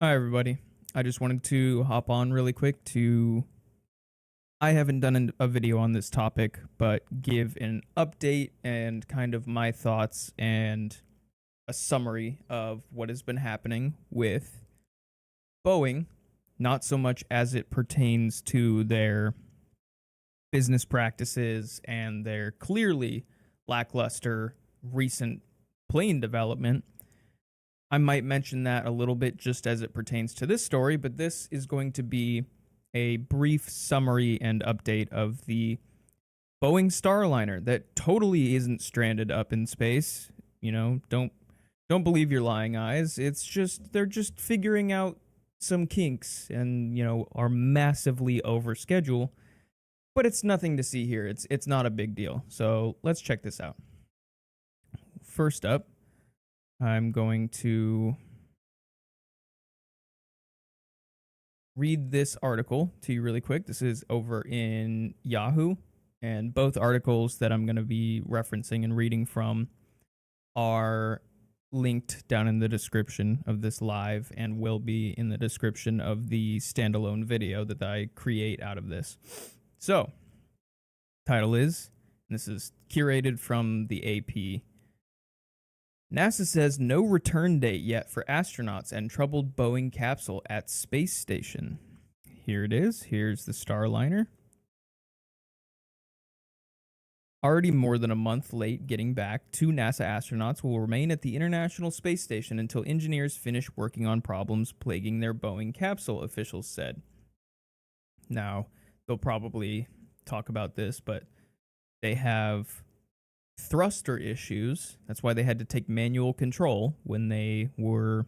Hi, everybody. I just wanted to hop on really quick to. I haven't done a video on this topic, but give an update and kind of my thoughts and a summary of what has been happening with Boeing, not so much as it pertains to their business practices and their clearly lackluster recent plane development. I might mention that a little bit just as it pertains to this story, but this is going to be a brief summary and update of the Boeing Starliner that totally isn't stranded up in space. Don't believe your lying eyes. It's just they're just figuring out some kinks and, are massively over schedule, but it's nothing to see here. It's not a big deal. So, let's check this out. First up, I'm going to read this article to you really quick. This is over in Yahoo, and both articles that I'm going to be referencing and reading from are linked down in the description of this live and will be in the description of the standalone video that I create out of this. So, title is, and this is curated from the AP. NASA says no return date yet for astronauts and troubled Boeing capsule at space station. Here it is. Here's the Starliner. Already more than a month late getting back, 2 NASA astronauts will remain at the International Space Station until engineers finish working on problems plaguing their Boeing capsule, officials said. Now, they'll probably talk about this, but they have thruster issues. That's why they had to take manual control when they were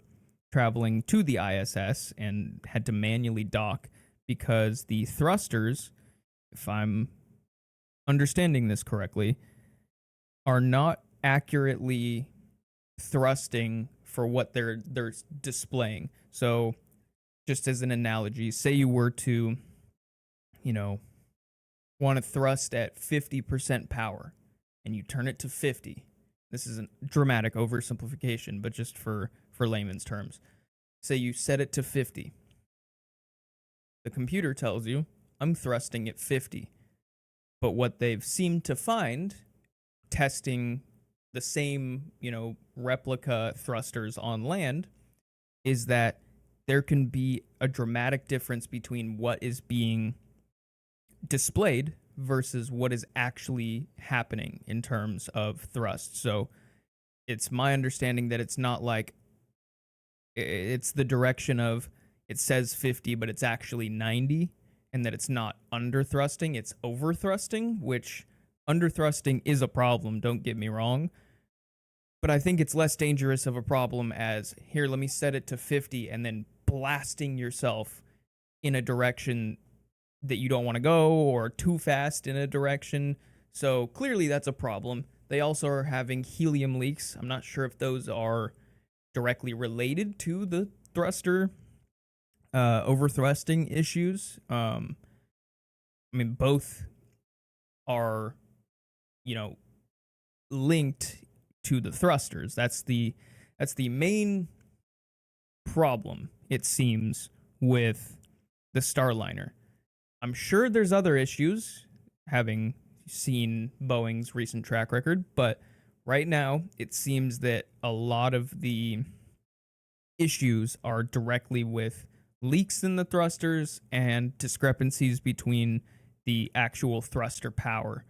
traveling to the ISS and had to manually dock, because the thrusters, if I'm understanding this correctly, are not accurately thrusting for what they're displaying. So, just as an analogy, say you were to, want to thrust at 50% power and you turn it to 50. This is a dramatic oversimplification, but just for layman's terms. Say you set it to 50. The computer tells you, I'm thrusting at 50. But what they've seemed to find, testing the same, replica thrusters on land, is that there can be a dramatic difference between what is being displayed versus what is actually happening in terms of thrust. So it's my understanding that it's not like it's the direction of it says 50, but it's actually 90, and that it's not under thrusting, it's over thrusting, which under thrusting is a problem, don't get me wrong. But I think it's less dangerous of a problem as, here, let me set it to 50 and then blasting yourself in a direction that you don't want to go, or too fast in a direction. So clearly that's a problem. They also are having helium leaks. I'm not sure if those are directly related to the thruster overthrusting issues. Both are, linked to the thrusters. That's the main problem, it seems, with the Starliner. I'm sure there's other issues, having seen Boeing's recent track record, but right now it seems that a lot of the issues are directly with leaks in the thrusters and discrepancies between the actual thruster power,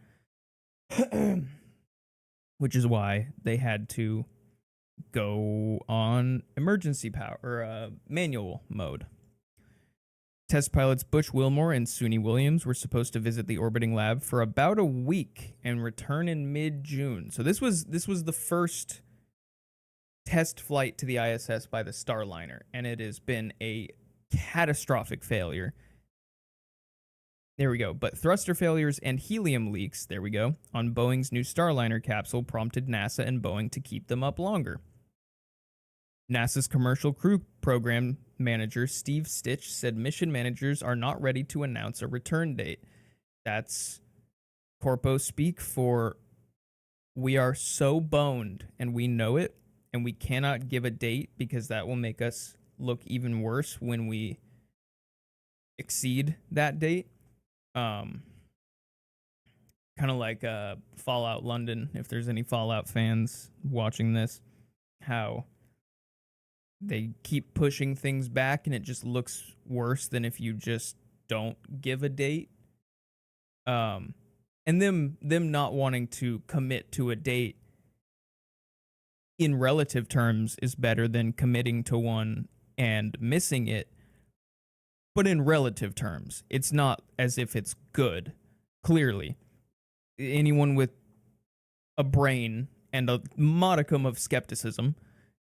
which is why they had to go on emergency power or manual mode. Test pilots Butch Wilmore and Suni Williams were supposed to visit the orbiting lab for about a week and return in mid-June. So this was the first test flight to the ISS by the Starliner, and it has been a catastrophic failure. There we go. But thruster failures and helium leaks, there we go, on Boeing's new Starliner capsule prompted NASA and Boeing to keep them up longer. NASA's Commercial Crew Program Manager Steve Stitch said mission managers are not ready to announce a return date. That's corpo speak for, we are so boned and we know it, and we cannot give a date because that will make us look even worse when we exceed that date. Um, kind of like Fallout London, if there's any Fallout fans watching this, how they keep pushing things back and it just looks worse than if you just don't give a date. Um, and them not wanting to commit to a date in relative terms is better than committing to one and missing it. But in relative terms, it's not as if it's good. Clearly, anyone with a brain and a modicum of skepticism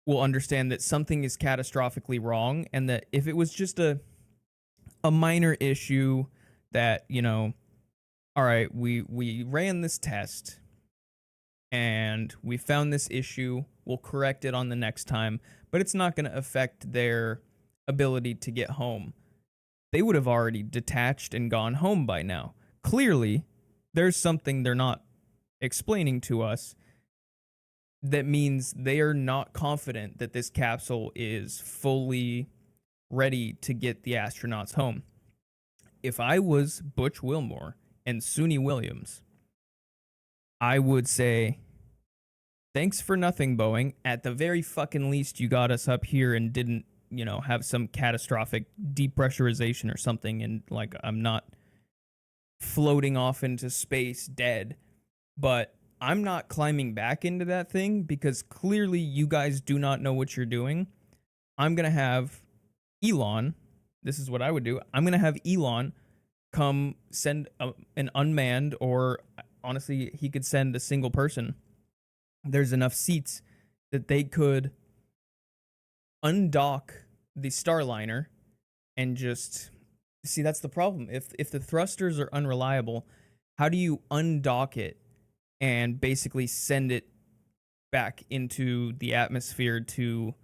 will understand that something is catastrophically wrong, and that if it was just a minor issue that, all right, we ran this test and we found this issue, we'll correct it on the next time, but it's not going to affect their ability to get home. They would have already detached and gone home by now. Clearly, there's something they're not explaining to us that means they are not confident that this capsule is fully ready to get the astronauts home. If I was Butch Wilmore and Suni Williams, I would say, thanks for nothing, Boeing. At the very fucking least, you got us up here and didn't, have some catastrophic depressurization or something, and like I'm not floating off into space dead. But I'm not climbing back into that thing because clearly you guys do not know what you're doing. I'm going to have Elon, this is what I would do. I'm going to have Elon come send an unmanned, or honestly, he could send a single person. There's enough seats that they could undock the Starliner and just see, that's the problem. If the thrusters are unreliable, how do you undock it and basically send it back into the atmosphere to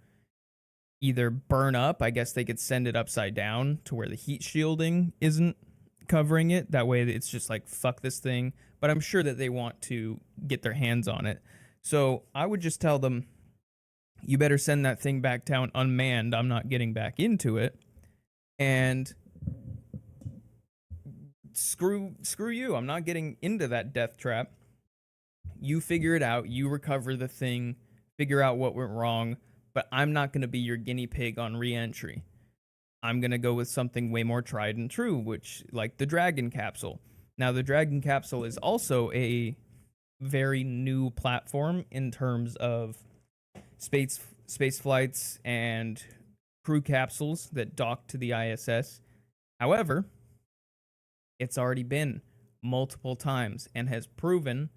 either burn up? I guess they could send it upside down to where the heat shielding isn't covering it. That way it's just like, fuck this thing. But I'm sure that they want to get their hands on it. So I would just tell them, you better send that thing back down unmanned. I'm not getting back into it. And screw you. I'm not getting into that death trap. You figure it out. You recover the thing. Figure out what went wrong. But I'm not going to be your guinea pig on re-entry. I'm going to go with something way more tried and true, which, like the Dragon capsule. Now, the Dragon capsule is also a very new platform in terms of space flights and crew capsules that dock to the ISS. However, it's already been multiple times and has proven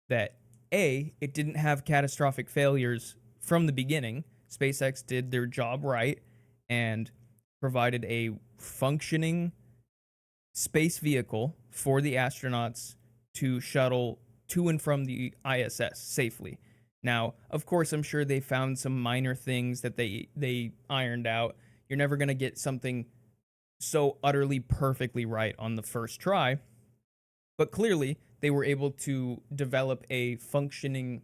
that it didn't have catastrophic failures from the beginning. SpaceX did their job right and provided a functioning space vehicle for the astronauts to shuttle to and from the ISS safely. Now, of course, I'm sure they found some minor things that they ironed out. You're never going to get something so utterly perfectly right on the first try, but clearly they were able to develop a functioning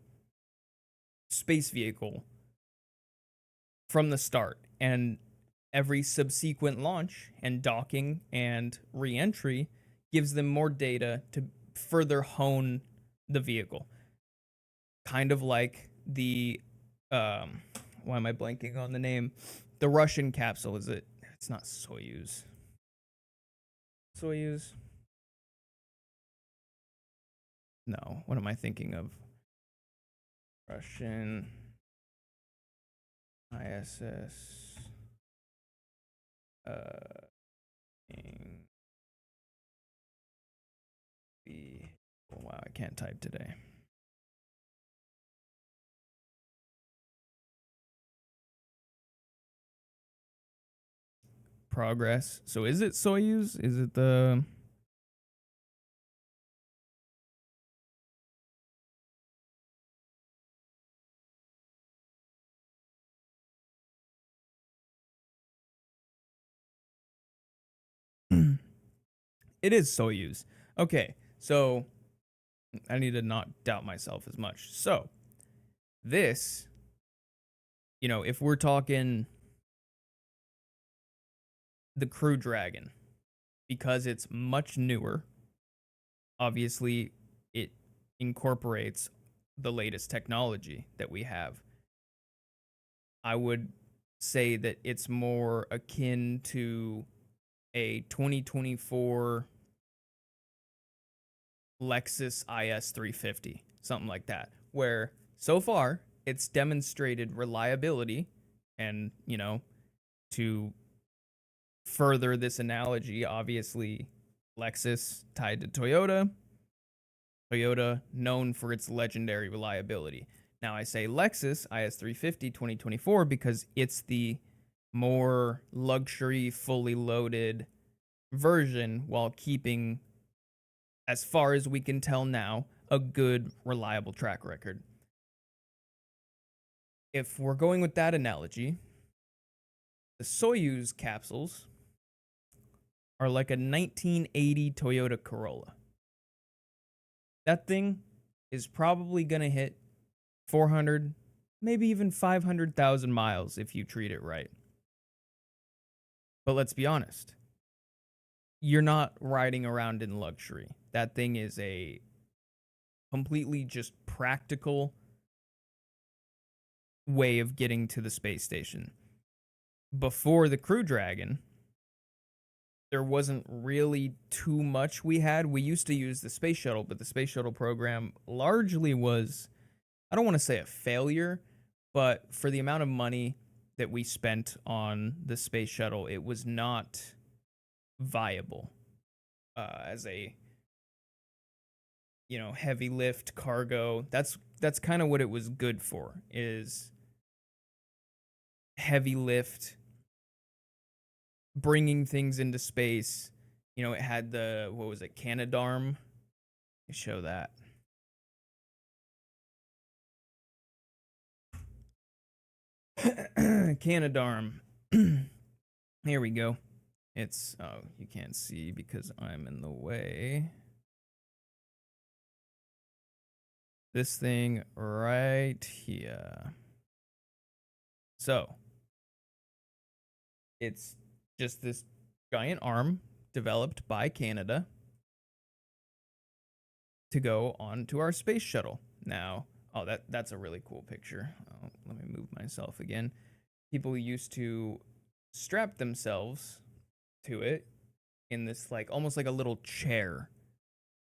space vehicle from the start, and every subsequent launch and docking and re-entry gives them more data to further hone the vehicle. Kind of like the why am I blanking on the name? The Russian capsule, is it? It's not Soyuz. Soyuz? No, what am I thinking of? Russian ISS wow, I can't type today. Progress. So is it Soyuz? Is it the It is Soyuz. Okay, so I need to not doubt myself as much. So this, if we're talking the Crew Dragon, because it's much newer, obviously it incorporates the latest technology that we have. I would say that it's more akin to a 2024 Lexus IS 350, something like that, where so far it's demonstrated reliability. And, to further this analogy, obviously, Lexus tied to Toyota, Toyota known for its legendary reliability. Now, I say Lexus IS 350 2024 because it's the more luxury, fully loaded version while keeping, as far as we can tell now, a good, reliable track record. If we're going with that analogy, the Soyuz capsules are like a 1980 Toyota Corolla. That thing is probably going to hit 400, maybe even 500,000 miles if you treat it right. But let's be honest, you're not riding around in luxury. That thing is a completely just practical way of getting to the space station. Before the Crew Dragon, there wasn't really too much we had. We used to use the space shuttle, but the space shuttle program largely was, I don't want to say a failure, but for the amount of money that we spent on the space shuttle, it was not viable as a heavy lift cargo. That's kind of what it was good for, is heavy lift, bringing things into space. It had the, what was it, Canadarm. Show that. Canadarm. Here we go. It's, oh, you can't see because I'm in the way. This thing right here. So, it's just this giant arm developed by Canada to go onto our space shuttle. Now, oh, that's a really cool picture. Oh, let me move myself again. People used to strap themselves to it in this, like, almost like a little chair,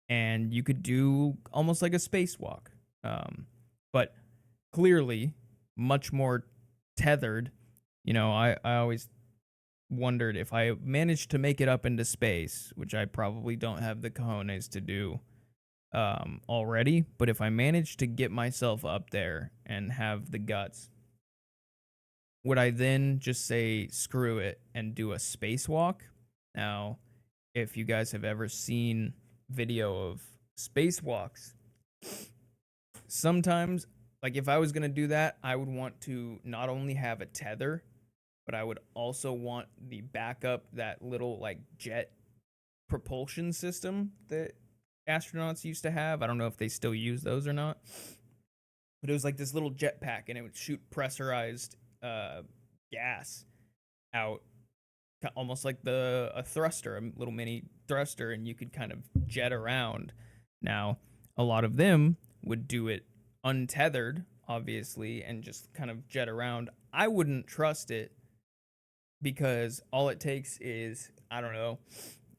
and you could do almost like a spacewalk, but clearly much more tethered. I always wondered if I managed to make it up into space, which I probably don't have the cojones to do already, but if I managed to get myself up there and have the guts, would I then just say screw it and do a spacewalk? Now, if you guys have ever seen video of spacewalks, sometimes, like, if I was going to do that, I would want to not only have a tether, but I would also want the backup, that little, like, jet propulsion system that astronauts used to have. I don't know if they still use those or not, but it was like this little jetpack, and it would shoot pressurized gas out, almost like a thruster, a little mini thruster, and you could kind of jet around. Now, a lot of them would do it untethered, obviously, and just kind of jet around. I wouldn't trust it, because all it takes is, I don't know,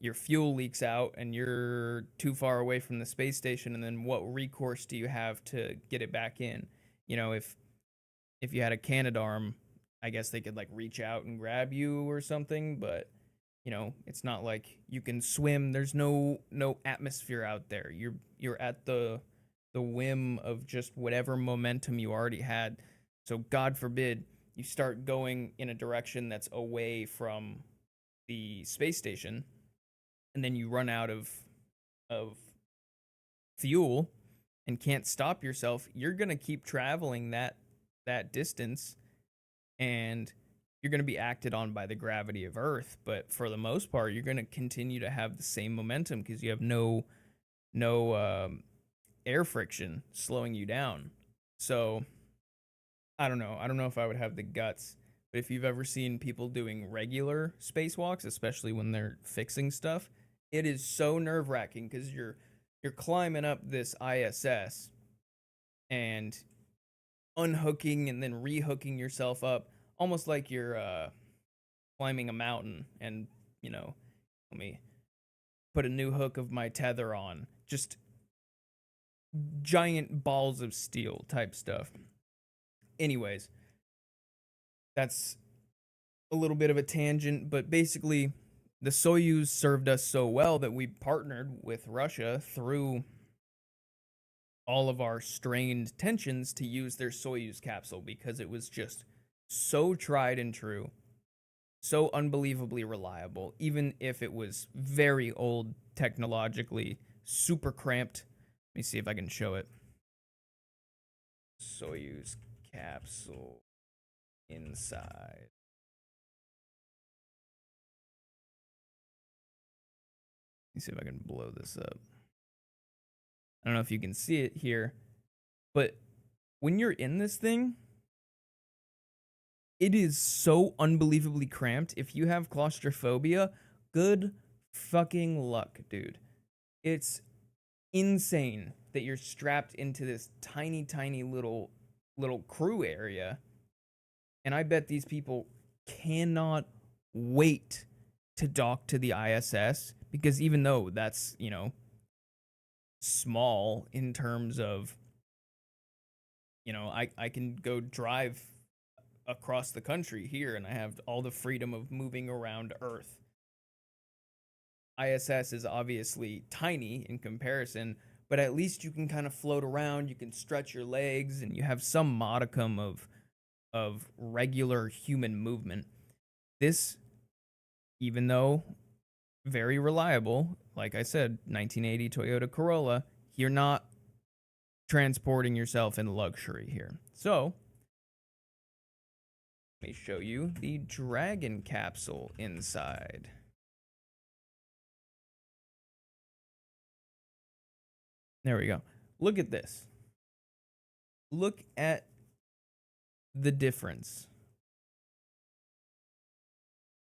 your fuel leaks out and you're too far away from the space station, and then what recourse do you have to get it back in? If you had a Canadarm, I guess they could, like, reach out and grab you or something, but it's not like you can swim. There's no atmosphere out there. You're at the whim of just whatever momentum you already had. So God forbid you start going in a direction that's away from the space station, and then you run out of fuel and can't stop yourself. You're gonna keep traveling that distance, and you're going to be acted on by the gravity of Earth. But for the most part, you're going to continue to have the same momentum because you have no air friction slowing you down. So I don't know if I would have the guts. But if you've ever seen people doing regular spacewalks, especially when they're fixing stuff, it is so nerve-wracking because you're climbing up this ISS and unhooking and then rehooking yourself up, almost like you're climbing a mountain. And you know, let me put a new hook of my tether on. Just giant balls of steel type stuff. Anyways, that's a little bit of a tangent, but basically, the Soyuz served us so well that we partnered with Russia through all of our strained tensions to use their Soyuz capsule because it was just so tried and true, so unbelievably reliable, even if it was very old technologically, super cramped. Let me see if I can show it. Soyuz capsule inside. Let me see if I can blow this up. I don't know if you can see it here, but when you're in this thing, it is so unbelievably cramped. If you have claustrophobia, good fucking luck, dude. It's insane that you're strapped into this tiny, tiny little crew area. And I bet these people cannot wait to dock to the ISS because even though that's, small in terms of, I can go drive across the country here and I have all the freedom of moving around Earth. ISS is obviously tiny in comparison, but at least you can kind of float around, you can stretch your legs, and you have some modicum of regular human movement. This, even though very reliable, like I said, 1980 Toyota Corolla, you're not transporting yourself in luxury here. So, let me show you the Dragon capsule inside. There we go. Look at this. Look at the difference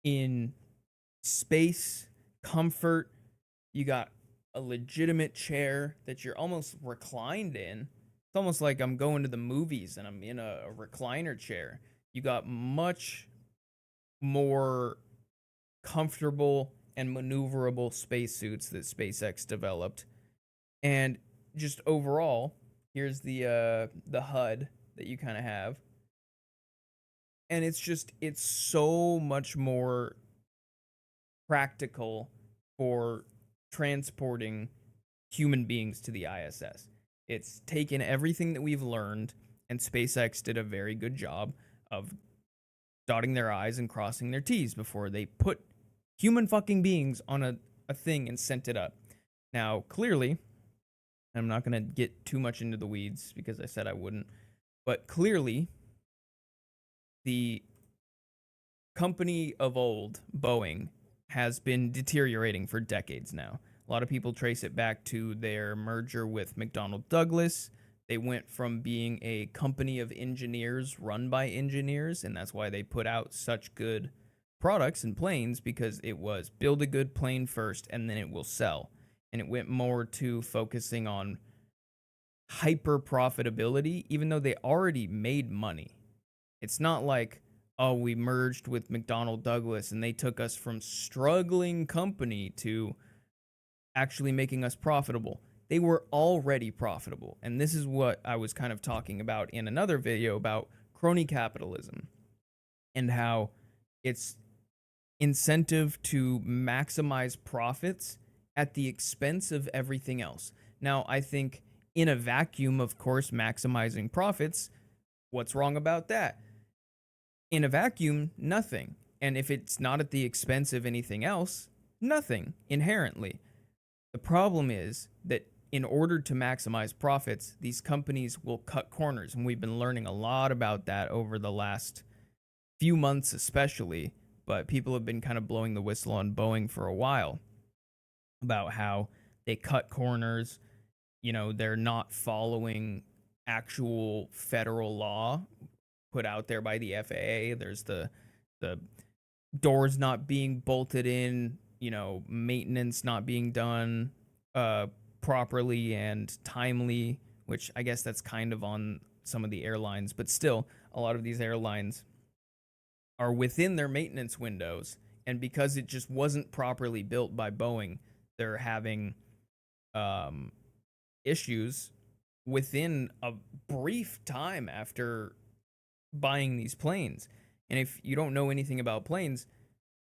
in space, comfort. You got a legitimate chair that you're almost reclined in. It's almost like I'm going to the movies and I'm in a recliner chair. You got much more comfortable and maneuverable spacesuits that SpaceX developed. And just overall, here's the HUD that you kind of have. And it's so much more practical for transporting human beings to the ISS. It's taken everything that we've learned, and SpaceX did a very good job of dotting their I's and crossing their T's before they put human fucking beings on a thing and sent it up. Now, clearly, I'm not going to get too much into the weeds because I said I wouldn't, but clearly, the company of old, Boeing, has been deteriorating for decades now. A lot of people trace it back to their merger with McDonnell Douglas. They went from being a company of engineers run by engineers, and that's why they put out such good products and planes, because it was build a good plane first and then it will sell. And it went more to focusing on hyper profitability, even though they already made money. It's not like, oh, we merged with McDonnell Douglas and they took us from struggling company to actually making us profitable. They were already profitable. And this is what I was kind of talking about in another video about crony capitalism and how it's incentive to maximize profits at the expense of everything else. Now, I think in a vacuum, of course, maximizing profits, what's wrong about that? In a vacuum, nothing. And if it's not at the expense of anything else, nothing inherently. The problem is that in order to maximize profits, these companies will cut corners. And we've been learning a lot about that over the last few months, especially. But people have been kind of blowing the whistle on Boeing for a while about how they cut corners. They're not following actual federal law put out there by the FAA. There's the doors not being bolted in, maintenance not being done uh, properly and timely, which I guess that's kind of on some of the airlines, but still, a lot of these airlines are within their maintenance windows, and because it just wasn't properly built by Boeing, they're having um, issues within a brief time after buying these planes. And if you don't know anything about planes,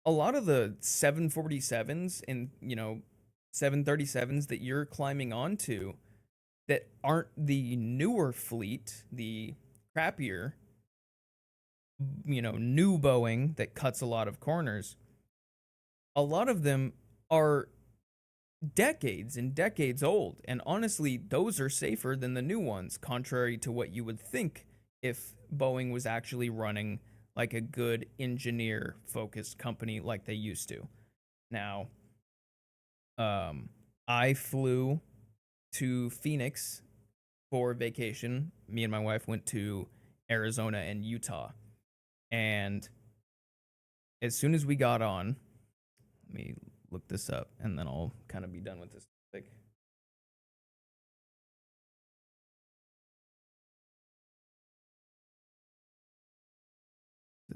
a lot of the 747s and 737s that you're climbing onto that aren't the newer fleet, the crappier, new Boeing that cuts a lot of corners, a lot of them are decades and decades old. And honestly, those are safer than the new ones, contrary to what you would think if Boeing was actually running like a good engineer focused company like they used to. Now, I flew to Phoenix for vacation. Me and my wife went to Arizona and Utah. And as soon as we got on, let me look this up and then I'll kind of be done with this topic.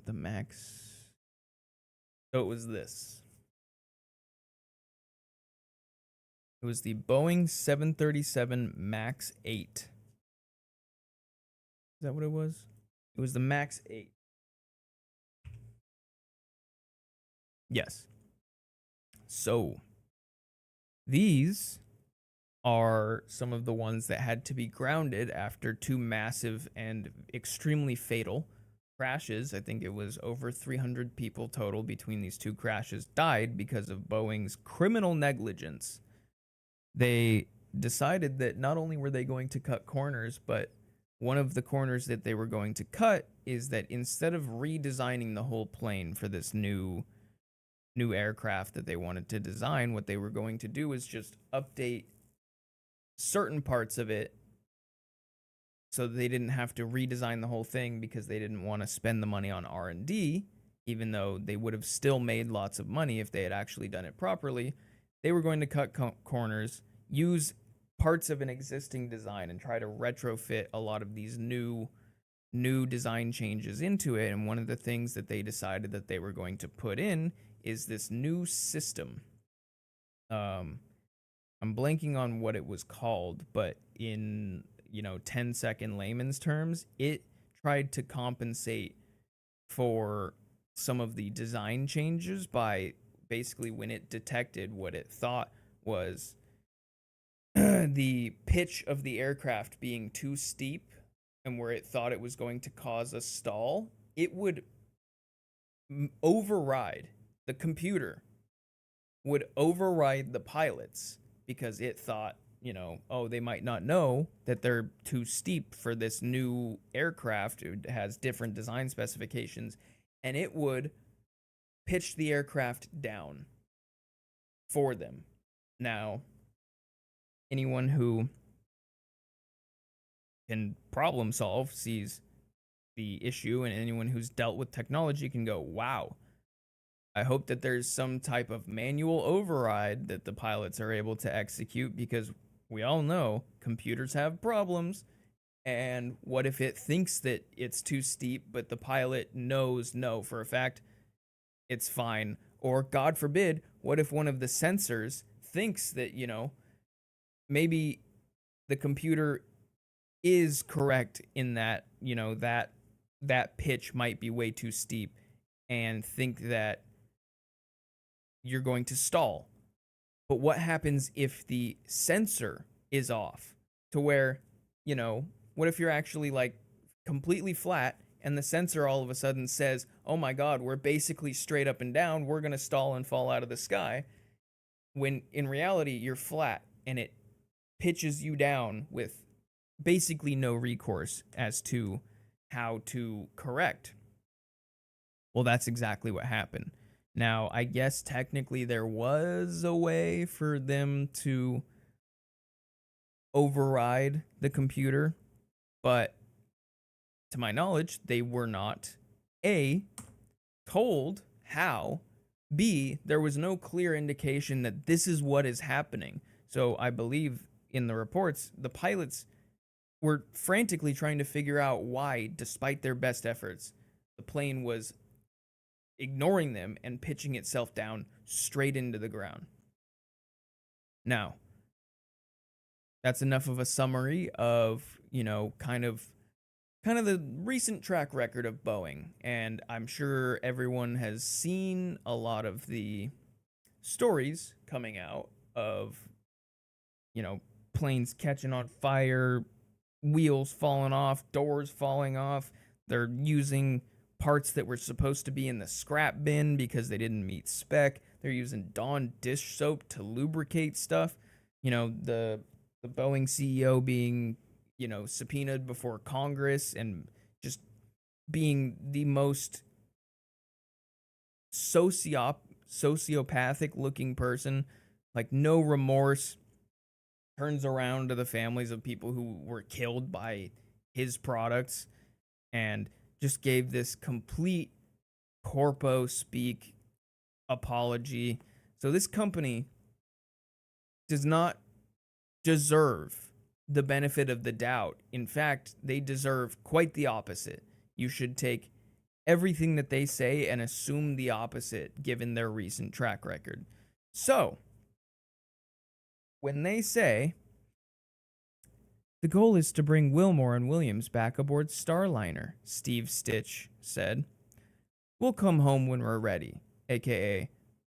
The max. So it was this. It was the Boeing 737 MAX 8. Is that what it was? It was the MAX 8. Yes. So these are some of the ones that had to be grounded after two massive and extremely fatal crashes. I think it was over 300 people total between these two crashes died because of Boeing's criminal negligence. They decided that not only were they going to cut corners, but one of the corners that they were going to cut is that instead of redesigning the whole plane for this new aircraft that they wanted to design, what they were going to do is just update certain parts of it so they didn't have to redesign the whole thing because they didn't want to spend the money on R&D, even though they would have still made lots of money if they had actually done it properly. They were going to cut corners, use parts of an existing design and try to retrofit a lot of these new design changes into it. And one of the things that they decided that they were going to put in is this new system. I'm blanking on what it was called, but in 10-second layman's terms, it tried to compensate for some of the design changes by basically when it detected what it thought was the pitch of the aircraft being too steep and where it thought it was going to cause a stall, it would override the computer, would override the pilots because it thought, oh, they might not know that they're too steep for this new aircraft. It has different design specifications, and it would pitch the aircraft down for them. Now, anyone who can problem solve sees the issue, and anyone who's dealt with technology can go, wow, I hope that there's some type of manual override that the pilots are able to execute, because we all know computers have problems. And what if it thinks that it's too steep, but the pilot knows no, for a fact, it's fine? Or God forbid, what if one of the sensors thinks that, maybe the computer is correct in that, that pitch might be way too steep, and think that you're going to stall. But what happens if the sensor is off to where, what if you're actually like completely flat and the sensor all of a sudden says, oh my God, we're basically straight up and down, we're going to stall and fall out of the sky, when in reality you're flat, and it pitches you down with basically no recourse as to how to correct. Well, that's exactly what happened. Now, I guess technically there was a way for them to override the computer, but to my knowledge, they were not A, told how, B, there was no clear indication that this is what is happening. So I believe in the reports, the pilots were frantically trying to figure out why, despite their best efforts, the plane was ignoring them and pitching itself down straight into the ground. Now, that's enough of a summary of, kind of the recent track record of Boeing, and I'm sure everyone has seen a lot of the stories coming out of, planes catching on fire, wheels falling off, doors falling off. They're using parts that were supposed to be in the scrap bin because they didn't meet spec. They're using Dawn dish soap to lubricate stuff. The Boeing CEO being, subpoenaed before Congress and just being the most sociopathic looking person, like no remorse, turns around to the families of people who were killed by his products and just gave this complete corpo speak apology. So this company does not deserve the benefit of the doubt. In fact, they deserve quite the opposite. You should take everything that they say and assume the opposite given their recent track record. So, when they say the goal is to bring Wilmore and Williams back aboard Starliner, Steve Stitch said, we'll come home when we're ready, aka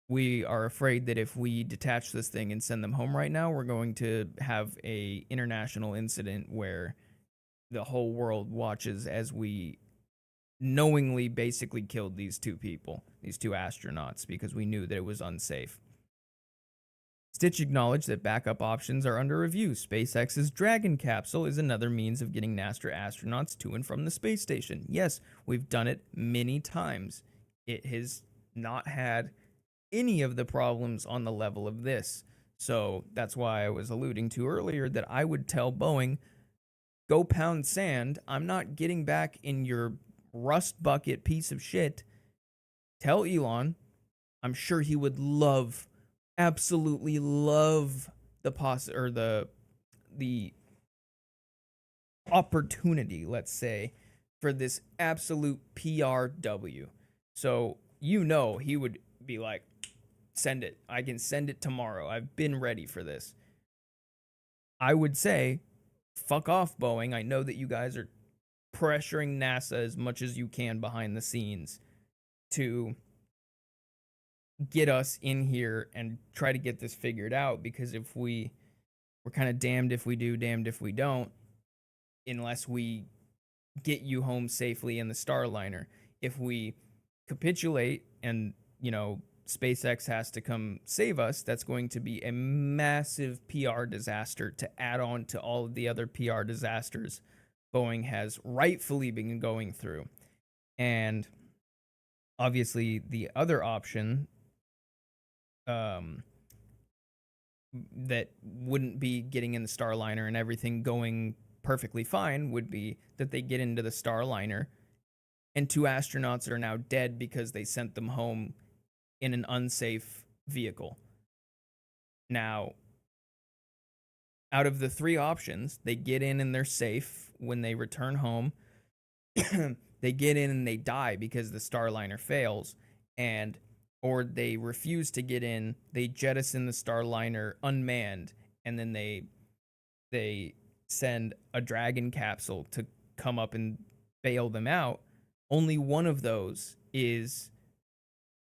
we are afraid that if we detach this thing and send them home right now, we're going to have a international incident where the whole world watches as we knowingly basically killed these two people, these two astronauts, because we knew that it was unsafe. Stitch acknowledged that backup options are under review. SpaceX's Dragon capsule is another means of getting NASA astronauts to and from the space station. Yes, we've done it many times. It has not had any of the problems on the level of this. So that's why I was alluding to earlier that I would tell Boeing, go pound sand. I'm not getting back in your rust bucket piece of shit. Tell Elon, I'm sure he would absolutely love the opportunity, let's say, for this absolute PRW. So, he would be like, send it. I can send it tomorrow. I've been ready for this. I would say, fuck off, Boeing. I know that you guys are pressuring NASA as much as you can behind the scenes to get us in here and try to get this figured out, because if we're kind of damned if we do, damned if we don't, unless we get you home safely in the Starliner. If we capitulate and, SpaceX has to come save us, that's going to be a massive PR disaster to add on to all of the other PR disasters Boeing has rightfully been going through. And obviously the other option that wouldn't be getting in the Starliner and everything going perfectly fine would be that they get into the Starliner and two astronauts are now dead because they sent them home in an unsafe vehicle. Now, out of the three options, they get in and they're safe. When they return home, they get in and they die because the Starliner fails, or they refuse to get in, they jettison the Starliner unmanned, and then they send a Dragon capsule to come up and bail them out. Only one of those is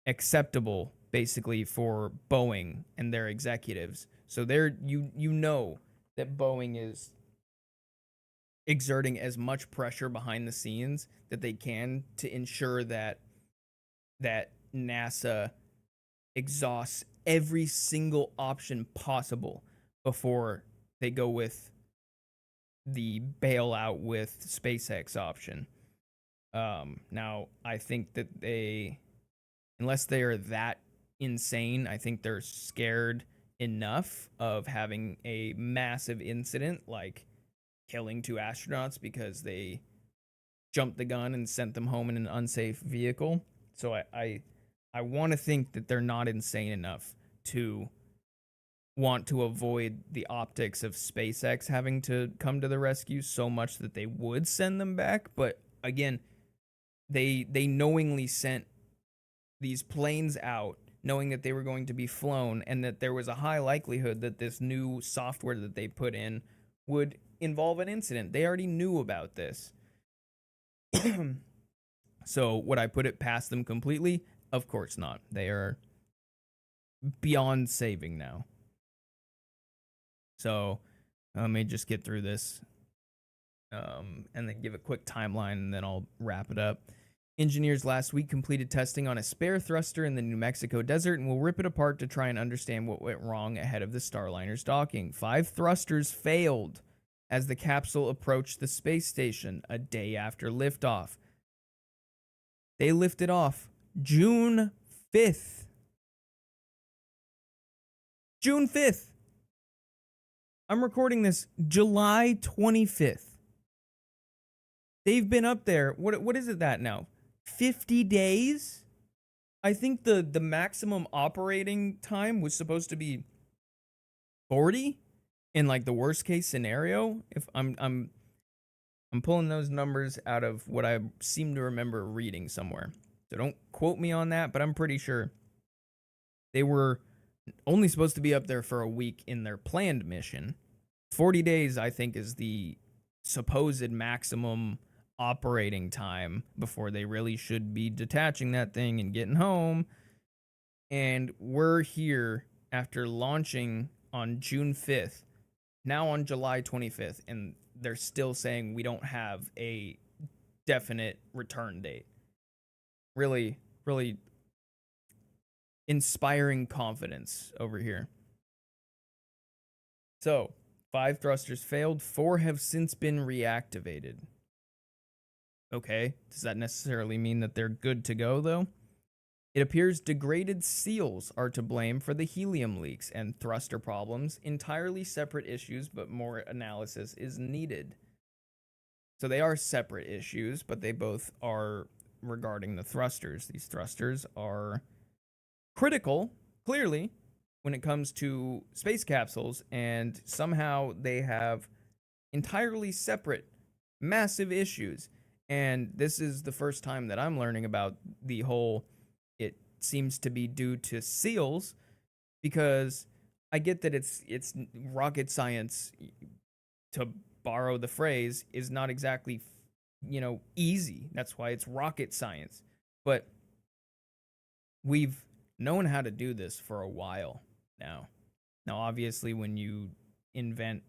acceptable, basically, for Boeing and their executives. So you know that Boeing is exerting as much pressure behind the scenes that they can to ensure that NASA exhausts every single option possible before they go with the bailout with SpaceX option. Now, I think that unless they are that insane, I think they're scared enough of having a massive incident like killing two astronauts because they jumped the gun and sent them home in an unsafe vehicle. So I want to think that they're not insane enough to want to avoid the optics of SpaceX having to come to the rescue so much that they would send them back. But again, they knowingly sent these planes out knowing that they were going to be flown and that there was a high likelihood that this new software that they put in would involve an incident. They already knew about this. So would I put it past them completely? Of course not. They are beyond saving now. So let me just get through this and then give a quick timeline, and then I'll wrap it up. Engineers last week completed testing on a spare thruster in the New Mexico desert and will rip it apart to try and understand what went wrong ahead of the Starliner's docking. 5 thrusters failed as the capsule approached the space station a day after liftoff. They lifted off June 5th. June 5th. I'm recording this July 25th. They've been up there. What is it that now? 50 days? I think the maximum operating time was supposed to be 40 in like the worst case scenario. If I'm pulling those numbers out of what I seem to remember reading somewhere. So don't quote me on that, but I'm pretty sure they were only supposed to be up there for a week in their planned mission. 40 days, I think, is the supposed maximum operating time before they really should be detaching that thing and getting home. And we're here after launching on June 5th, now on July 25th, and they're still saying we don't have a definite return date. Really, really inspiring confidence over here. So, 5 thrusters failed, 4 have since been reactivated. Okay, does that necessarily mean that they're good to go, though? It appears degraded seals are to blame for the helium leaks and thruster problems, entirely separate issues, but more analysis is needed. So they are separate issues, but they both are regarding the thrusters. These thrusters are critical, clearly, when it comes to space capsules, and somehow they have entirely separate, massive issues. And this is the first time that I'm learning about the whole, it seems to be due to seals, because I get that it's rocket science, to borrow the phrase, is not exactly, easy. That's why it's rocket science. But we've known how to do this for a while now. Now, obviously, when you invent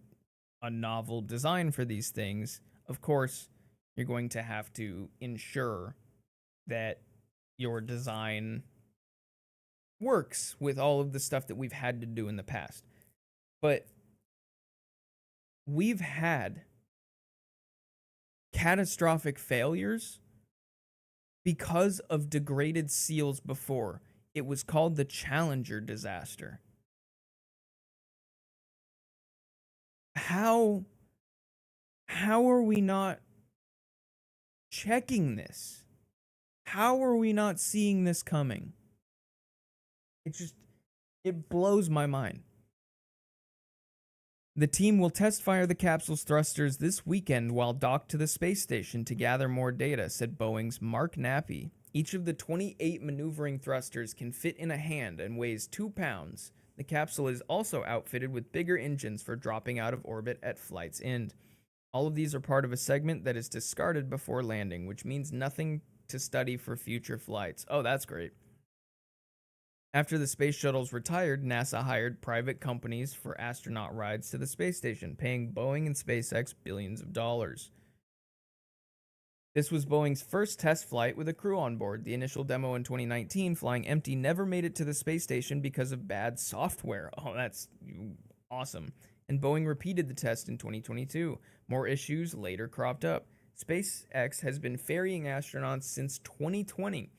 a novel design for these things, of course, you're going to have to ensure that your design works with all of the stuff that we've had to do in the past. But we've had catastrophic failures because of degraded seals before. It was called the Challenger disaster. How are we not checking this? How are we not seeing this coming? It blows my mind. The team will test fire the capsule's thrusters this weekend while docked to the space station to gather more data, said Boeing's Mark Nappy. Each of the 28 maneuvering thrusters can fit in a hand and weighs 2 pounds. The capsule is also outfitted with bigger engines for dropping out of orbit at flight's end. All of these are part of a segment that is discarded before landing, which means nothing to study for future flights. Oh, that's great. After the space shuttles retired, NASA hired private companies for astronaut rides to the space station, paying Boeing and SpaceX billions of dollars. This was Boeing's first test flight with a crew on board. The initial demo in 2019, flying empty, never made it to the space station because of bad software. Oh, that's awesome. And Boeing repeated the test in 2022. More issues later cropped up. SpaceX has been ferrying astronauts since 2020.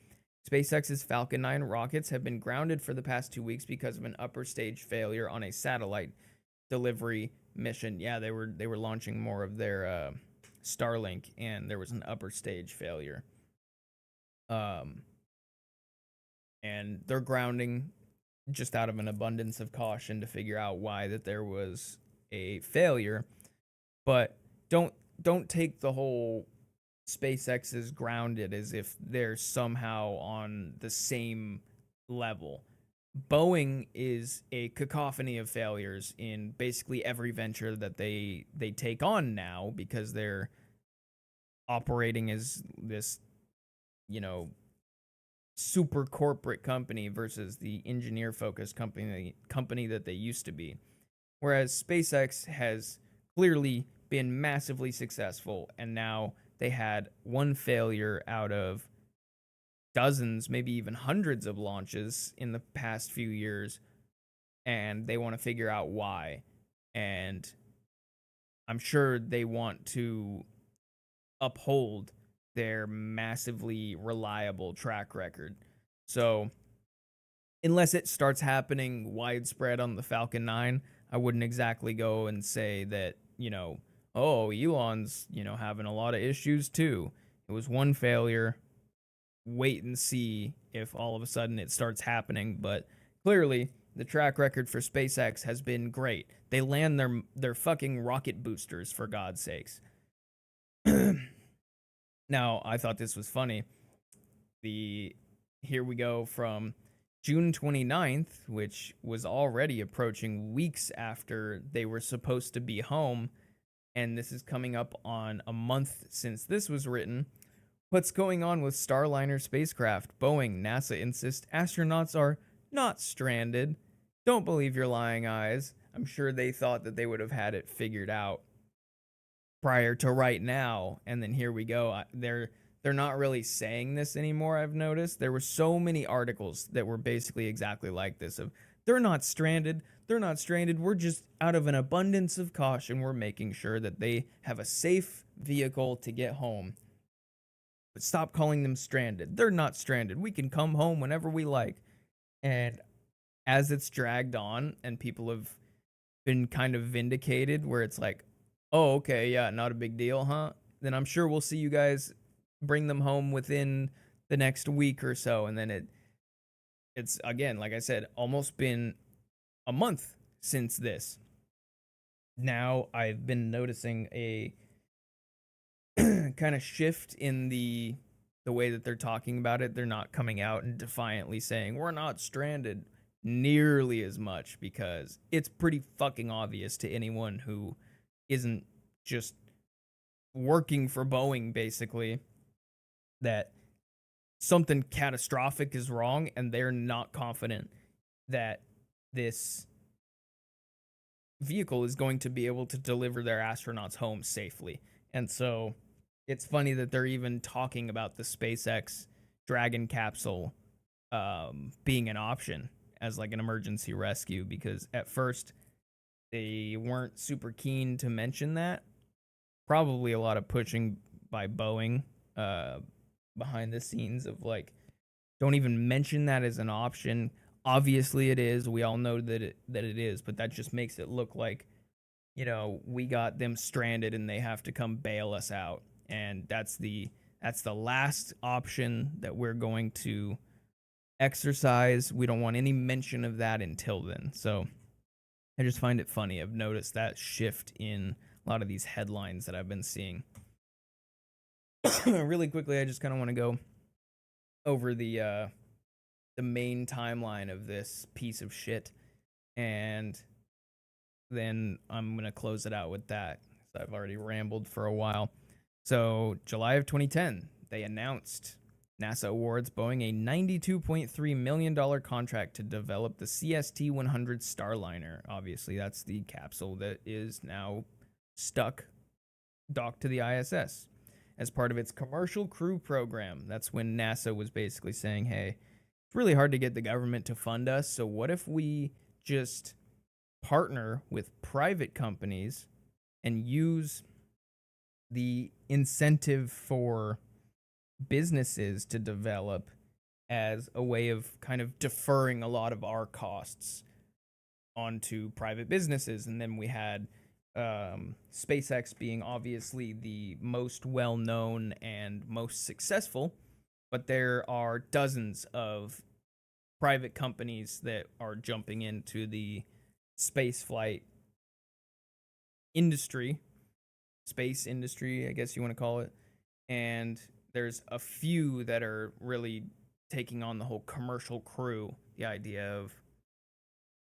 SpaceX's Falcon 9 rockets have been grounded for the past 2 weeks because of an upper stage failure on a satellite delivery mission. Yeah, they were launching more of their Starlink, and there was an upper stage failure. Um, and they're grounding just out of an abundance of caution to figure out why that there was a failure. But don't don't take the whole SpaceX is grounded as if they're somehow on the same level. Boeing is a cacophony of failures in basically every venture that they take on now, because they're operating as this, you know, super corporate company versus the engineer focused company that they used to be. Whereas SpaceX has clearly been massively successful, and now they had one failure out of dozens, maybe even hundreds of launches in the past few years, and they want to figure out why. And I'm sure they want to uphold their massively reliable track record. So, unless it starts happening widespread on the Falcon 9, I wouldn't exactly go and say that, oh, Elon's, having a lot of issues too. It was one failure. Wait and see if all of a sudden it starts happening. But clearly, the track record for SpaceX has been great. They land their fucking rocket boosters, for God's sakes. Now, I thought this was funny. Here we go from June 29th, which was already approaching weeks after they were supposed to be home, and this is coming up on a month since this was written. What's going on with Starliner spacecraft? Boeing, NASA insist astronauts are not stranded. Don't believe your lying eyes. I'm sure they thought that they would have had it figured out prior to right now, and then here we go. They're not really saying this anymore. I've noticed there were so many articles that were basically exactly like this of they're not stranded. They're not stranded. We're just out of an abundance of caution, we're making sure that they have a safe vehicle to get home. But stop calling them stranded. They're not stranded. We can come home whenever we like. And as it's dragged on and people have been kind of vindicated, where it's like, oh, okay, yeah, not a big deal, huh? Then I'm sure we'll see you guys bring them home within the next week or so. And then it's again, like I said, almost been a month since this. Now I've been noticing a kind of shift in the way that they're talking about it. They're not coming out and defiantly saying we're not stranded nearly as much, because it's pretty fucking obvious to anyone who isn't just working for Boeing, basically, that something catastrophic is wrong, and they're not confident that this vehicle is going to be able to deliver their astronauts home safely. And so it's funny that they're even talking about the SpaceX Dragon capsule being an option as like an emergency rescue, because at first they weren't super keen to mention that. Probably a lot of pushing by Boeing behind the scenes of like, don't even mention that as an option. Obviously it is. We all know that it is, but that just makes it look like, we got them stranded and they have to come bail us out. And that's the last option that we're going to exercise. We don't want any mention of that until then. So I just find it funny. I've noticed that shift in a lot of these headlines that I've been seeing. Really quickly, I just kind of want to go over the main timeline of this piece of shit, and then I'm going to close it out with that. So I've already rambled for a while. So July of 2010, they announced NASA awards Boeing a $92.3 million contract to develop the CST-100 Starliner. Obviously, that's the capsule that is now docked to the ISS as part of its commercial crew program. That's when NASA was basically saying, hey, it's really hard to get the government to fund us, so what if we just partner with private companies and use the incentive for businesses to develop as a way of kind of deferring a lot of our costs onto private businesses. And then we had SpaceX being obviously the most well known and most successful, but there are dozens of private companies that are jumping into the space flight industry, space industry, I guess you want to call it. And there's a few that are really taking on the whole commercial crew, the idea of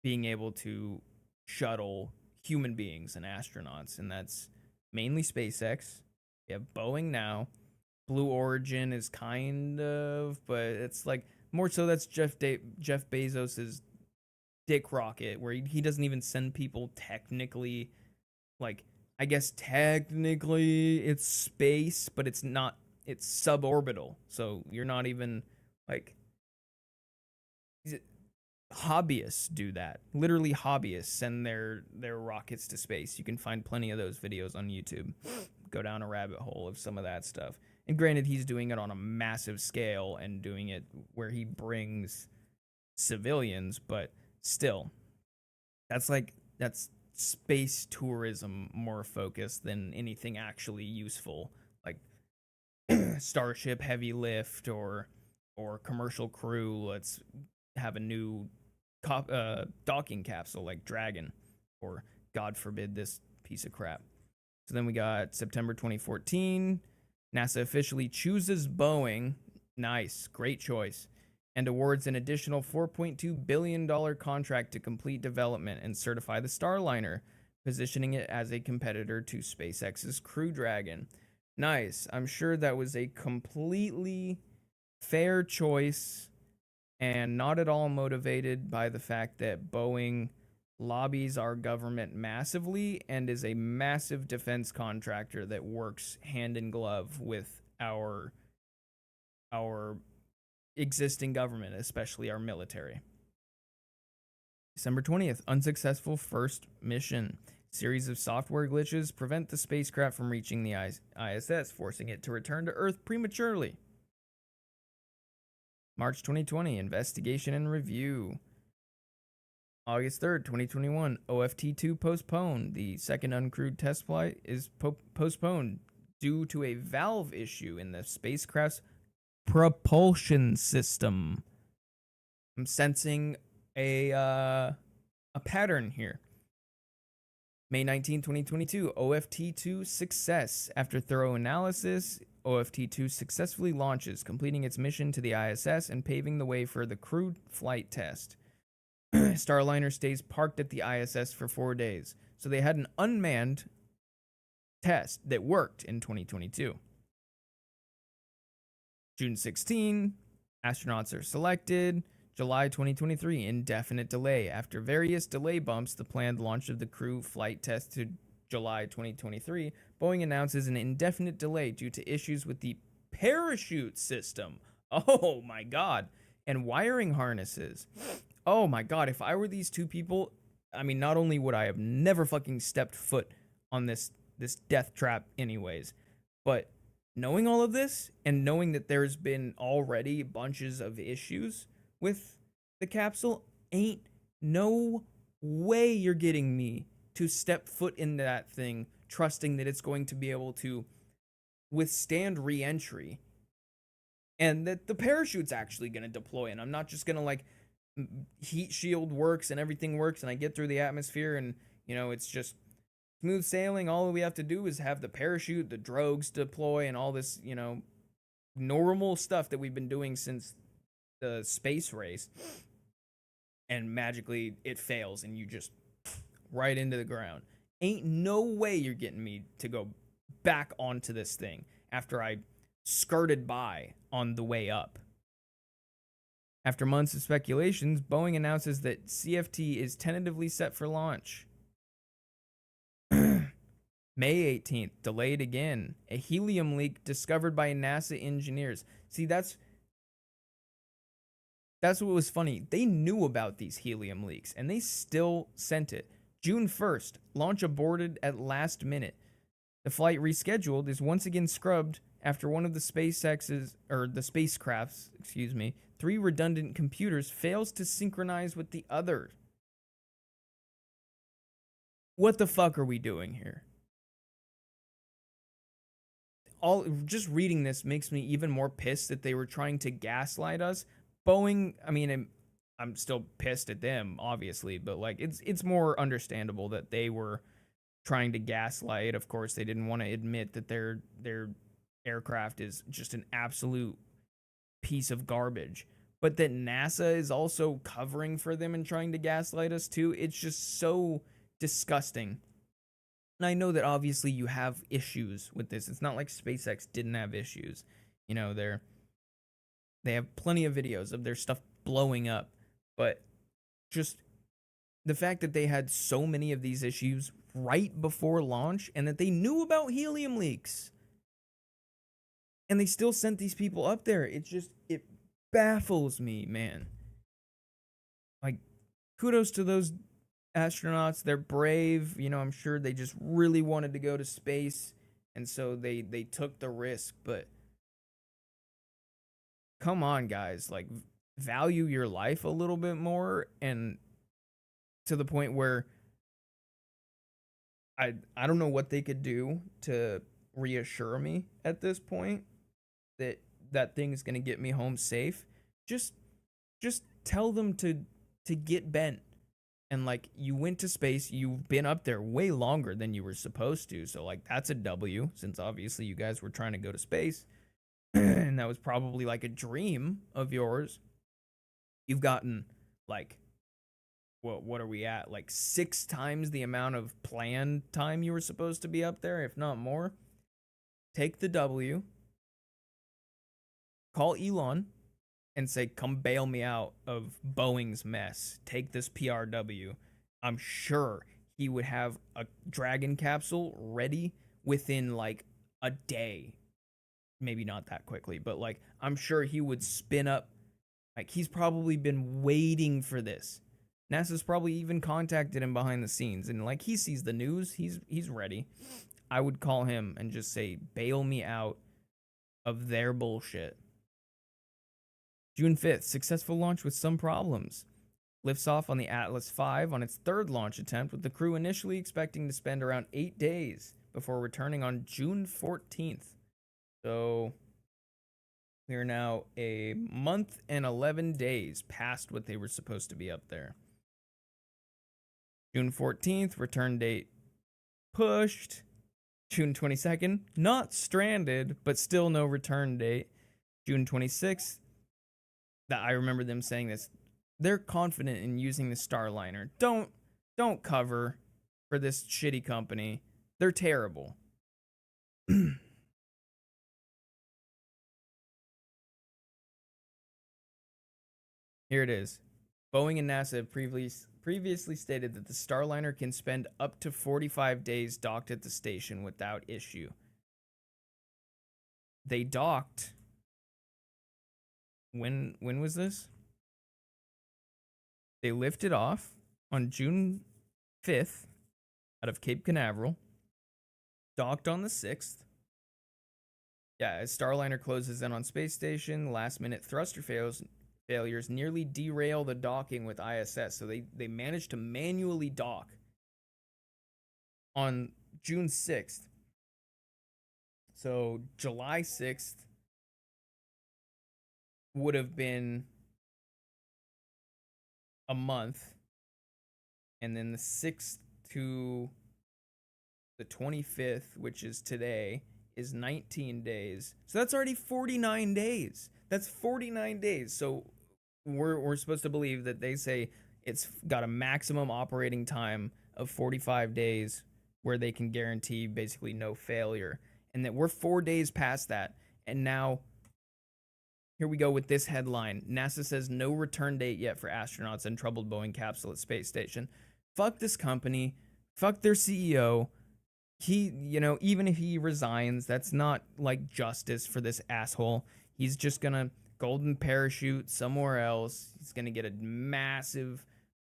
being able to shuttle human beings and astronauts, and that's mainly SpaceX. You have Boeing now. Blue Origin is kind of, but it's like more so that's Jeff Bezos's dick rocket, where he doesn't even send people technically, like, I guess technically it's space, but it's not. It's suborbital, so you're not even like hobbyists do that. Literally, hobbyists send their rockets to space. You can find plenty of those videos on YouTube. Go down a rabbit hole of some of that stuff. And granted, he's doing it on a massive scale and doing it where he brings civilians, but still, that's space tourism more focused than anything actually useful, like Starship Heavy Lift or commercial crew. Let's have a new docking capsule like Dragon, or God forbid this piece of crap. So then we got September 2014. NASA officially chooses Boeing. Nice, great choice. And awards an additional $4.2 billion contract to complete development and certify the Starliner, positioning it as a competitor to SpaceX's Crew Dragon. Nice. I'm sure that was a completely fair choice and not at all motivated by the fact that Boeing lobbies our government massively and is a massive defense contractor that works hand in glove with our existing government, especially our military. December 20th, unsuccessful first mission. Series of software glitches prevent the spacecraft from reaching the ISS, forcing it to return to Earth prematurely. March 2020, investigation and review. August 3rd, 2021, OFT-2 postponed. The second uncrewed test flight is postponed due to a valve issue in the spacecraft's propulsion system. I'm sensing a pattern here. May 19, 2022, OFT-2 success. After thorough analysis, OFT-2 successfully launches, completing its mission to the ISS and paving the way for the crewed flight test. Starliner stays parked at the ISS for 4 days. So they had an unmanned test that worked in 2022. June 16, astronauts are selected. July 2023, indefinite delay. After various delay bumps, the planned launch of the crew flight test to July 2023, Boeing announces an indefinite delay due to issues with the parachute system. Oh my god. And wiring harnesses. Oh my god, if I were these two people, I mean, not only would I have never fucking stepped foot on this death trap anyways, but knowing all of this and knowing that there's been already bunches of issues with the capsule, ain't no way you're getting me to step foot in that thing trusting that it's going to be able to withstand re-entry and that the parachute's actually going to deploy, and I'm not just going to like heat shield works and everything works and I get through the atmosphere and it's just smooth sailing. All we have to do is have the parachute, the drogues deploy, and all this normal stuff that we've been doing since the space race, and magically it fails and you just right into the ground. Ain't no way you're getting me to go back onto this thing after I skirted by on the way up. After months of speculations, Boeing announces that CFT is tentatively set for launch. May 18th, delayed again. A helium leak discovered by NASA engineers. See, that's what was funny. They knew about these helium leaks, and they still sent it. June 1st, launch aborted at last minute. The flight rescheduled is once again scrubbed after one of the spacecraft's, 3 redundant computers fails to synchronize with the other. What the fuck are we doing here? All just reading this makes me even more pissed that they were trying to gaslight us. Boeing, I mean, I'm still pissed at them, obviously, but like it's more understandable that they were trying to gaslight. Of course, they didn't want to admit that their aircraft is just an absolute piece of garbage. But that NASA is also covering for them and trying to gaslight us too. It's just so disgusting. And I know that obviously you have issues with this. It's not like SpaceX didn't have issues. You know, they have plenty of videos of their stuff blowing up, but just the fact that they had so many of these issues right before launch and that they knew about helium leaks and they still sent these people up there. It baffles me, man. Like, kudos to those astronauts. They're brave. You know, I'm sure they just really wanted to go to space, and so they took the risk. But come on, guys, like value your life a little bit more, and to the point where I don't know what they could do to reassure me at this point that that thing is going to get me home safe. Just just tell them to get bent. And like, you went to space, you've been up there way longer than you were supposed to. So like, that's a W, since obviously you guys were trying to go to space and that was probably like a dream of yours. You've gotten like, what are we at? Like 6 times the amount of planned time you were supposed to be up there, if not more. Take the W, call Elon and say, come bail me out of Boeing's mess. Take this PRW. I'm sure he would have a Dragon capsule ready within like a day. Maybe not that quickly, but like, I'm sure he would spin up. Like, he's probably been waiting for this. NASA's probably even contacted him behind the scenes, and like, he sees the news, he's ready. I would call him and just say, bail me out of their bullshit. June 5th, successful launch with some problems. Lifts off on the Atlas V on its third launch attempt, with the crew initially expecting to spend around 8 days before returning on June 14th. So we are now a month and 11 days past what they were supposed to be up there. June 14th, return date pushed. June 22nd, not stranded, but still no return date. June 26th, that I remember them saying this. They're confident in using the Starliner. Don't cover for this shitty company. They're terrible. Here it is. Boeing and NASA have previously stated that the Starliner can spend up to 45 days docked at the station without issue. They docked. When was this? They lifted off on June 5th out of Cape Canaveral, docked on the 6th. Yeah, as Starliner closes in on space station, last-minute thruster failures nearly derail the docking with ISS. So they managed to manually dock on June 6th. So July 6th would have been a month, and then the 6th to the 25th, which is today, is 19 days. So that's already 49 days. That's 49 days. So we're supposed to believe that they say it's got a maximum operating time of 45 days where they can guarantee basically no failure, and that we're 4 days past that. And now here we go with this headline. NASA says no return date yet for astronauts and troubled Boeing capsule at space station. Fuck this company. Fuck their CEO. He, even if he resigns, that's not like justice for this asshole. He's just gonna golden parachute somewhere else. He's gonna get a massive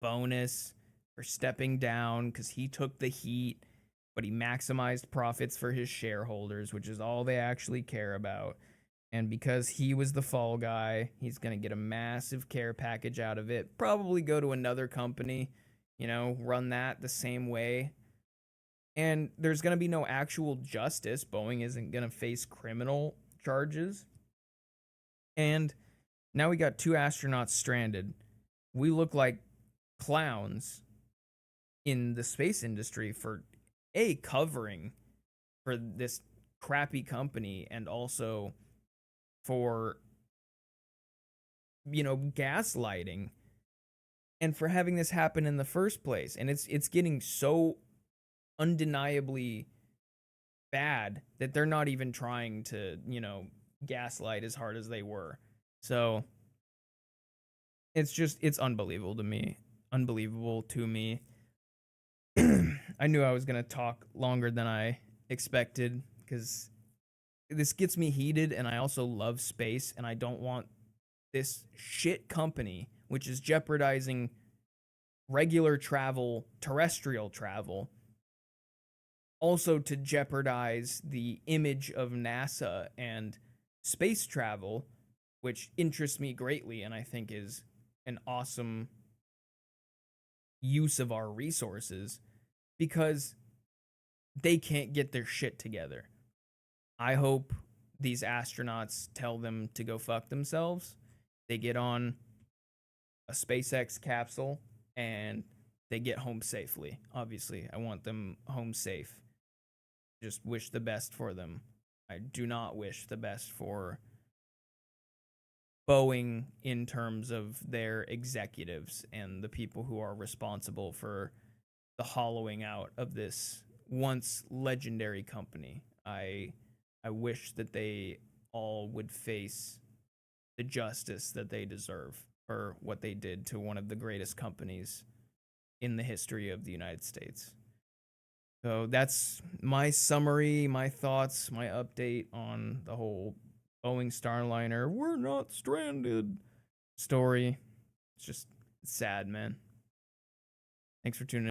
bonus for stepping down because he took the heat, but he maximized profits for his shareholders, which is all they actually care about. And because he was the fall guy, he's going to get a massive care package out of it. Probably go to another company, run that the same way. And there's going to be no actual justice. Boeing isn't going to face criminal charges. And now we got 2 astronauts stranded. We look like clowns in the space industry for covering for this crappy company, and also for gaslighting, and for having this happen in the first place. And it's getting so undeniably bad that they're not even trying to, gaslight as hard as they were. So it's unbelievable to me. Unbelievable to me. I knew I was going to talk longer than I expected because this gets me heated, and I also love space, and I don't want this shit company, which is jeopardizing regular travel, terrestrial travel, also to jeopardize the image of NASA and space travel, which interests me greatly and I think is an awesome use of our resources, because they can't get their shit together. I hope these astronauts tell them to go fuck themselves. They get on a SpaceX capsule and they get home safely. Obviously, I want them home safe. Just wish the best for them. I do not wish the best for Boeing in terms of their executives and the people who are responsible for the hollowing out of this once legendary company. I wish that they all would face the justice that they deserve for what they did to one of the greatest companies in the history of the United States. So that's my summary, my thoughts, my update on the whole Boeing Starliner, we're not stranded story. It's just sad, man. Thanks for tuning in.